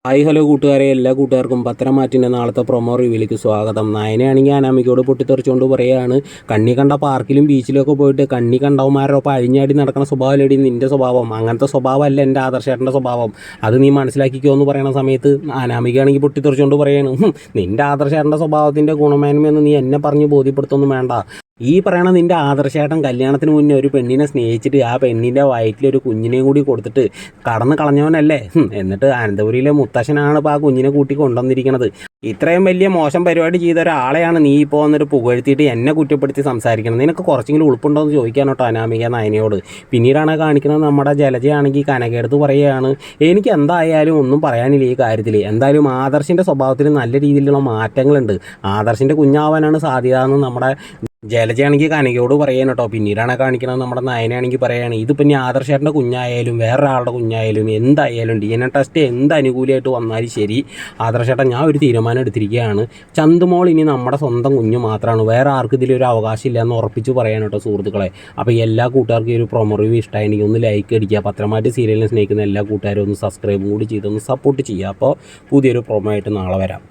Hi hello കൂട്ടുകാരെ, എല്ലാ കൂട്ടുകാർക്കും പത്തനംമാറ്റിൻ്റെ നാളത്തെ പ്രൊമോ റിവ്യൂലേക്ക് സ്വാഗതം. നയനയാണെങ്കിൽ അനാമികയോട് പൊട്ടിത്തെറിച്ചുകൊണ്ട് പറയുകയാണ്, കണ്ണി കണ്ട പാർക്കിലും ബീച്ചിലൊക്കെ പോയിട്ട് കണ്ണി കണ്ടവന്മാരൊപ്പം അഴിഞ്ഞാടി നടക്കുന്ന സ്വഭാവമല്ലേടി നിൻ്റെ സ്വഭാവം. അങ്ങനത്തെ സ്വഭാവമല്ല എൻ്റെ ആദർശേട്ടൻ്റെ സ്വഭാവം, അത് നീ മനസ്സിലാക്കിക്കോ എന്ന് പറയുന്ന സമയത്ത് അനാമികയാണെങ്കിൽ പൊട്ടിത്തെറിച്ചുകൊണ്ട് പറയുകയാണ്, നിൻ്റെ ആദർശേട്ടൻ്റെ സ്വഭാവത്തിൻ്റെ ഗുണമേന്മയൊന്നും നീ എന്നെ പറഞ്ഞ് ബോധ്യപ്പെടുത്തൊന്നും വേണ്ട. ഈ പറയണ നിൻ്റെ ആദർശേട്ടൻ കല്യാണത്തിന് മുന്നേ ഒരു പെണ്ണിനെ സ്നേഹിച്ചിട്ട് ആ പെണ്ണിൻ്റെ വയറ്റിലൊരു കുഞ്ഞിനെയും കൂടി കൊടുത്തിട്ട് കടന്ന് കളഞ്ഞവനല്ലേ. എന്നിട്ട് അനന്തപുരിയിലെ മുത്തശ്ശനാണ് ഇപ്പോൾ ആ കുഞ്ഞിനെ കൂട്ടി കൊണ്ടുവന്നിരിക്കുന്നത്. ഇത്രയും വലിയ മോശം പരിപാടി ചെയ്ത ഒരാളെയാണ് നീ ഇപ്പോൾ വന്നിട്ട് പുകഴ്ത്തിയിട്ട് എന്നെ കുറ്റപ്പെടുത്തി സംസാരിക്കണം. നിനക്ക് കുറച്ചെങ്കിലും ഉൾപ്പുണ്ടോ എന്ന് ചോദിക്കാൻ കേട്ടോ അനാമിക നയനയോട്. പിന്നീടാണ് കാണിക്കുന്നത് നമ്മുടെ ജലജയാണെങ്കിൽ കനകയെടുത്ത് പറയുകയാണ്, എനിക്ക് എന്തായാലും ഒന്നും പറയാനില്ല ഈ കാര്യത്തിൽ. എന്തായാലും ആദർശിൻ്റെ സ്വഭാവത്തിൽ നല്ല രീതിയിലുള്ള മാറ്റങ്ങളുണ്ട്. ആദർശിൻ്റെ കുഞ്ഞാവാനാണ് സാധ്യത എന്ന് നമ്മുടെ ജലജയാണെങ്കിൽ കനകയോട് പറയാൻ കേട്ടോ. പിന്നീടാണ് കാണിക്കുന്നത് നമ്മുടെ നയനാണെങ്കിൽ പറയുകയാണ്, ഇതിപ്പോൾ ഇനി ആദർശേട്ടൻ്റെ കുഞ്ഞായാലും വേറൊരാളുടെ കുഞ്ഞായാലും എന്തായാലും DNA ടെസ്റ്റ് എന്ത് അനുകൂലമായിട്ട് വന്നാലും ശരി, ആദർശേട്ടൻ ഞാൻ ഒരു തീരുമാനം എടുത്തിരിക്കുകയാണ്. ചന്തുമോൾ ഇനി നമ്മുടെ സ്വന്തം കുഞ്ഞു മാത്രമാണ്, വേറെ ആർക്കും ഇതിലൊരു അവകാശം ഇല്ല എന്ന് ഉറപ്പിച്ച് പറയാൻ കേട്ടോ സുഹൃത്തുക്കളെ. അപ്പോൾ എല്ലാ കൂട്ടുകാർക്കും ഈ ഒരു പ്രൊമോ റിവ്യൂ ഇഷ്ടമായെങ്കിൽ ഒന്ന് ലൈക്ക് അടിക്കുക. പത്രമായിട്ട് സീരിയലിനെ സ്നേഹിക്കുന്ന എല്ലാ കൂട്ടുകാരും ഒന്ന് സബ്സ്ക്രൈബും കൂടി ചെയ്തൊന്ന് സപ്പോർട്ട് ചെയ്യുക. അപ്പോൾ പുതിയൊരു പ്രൊമോ ആയിട്ട് നാളെ വരാം.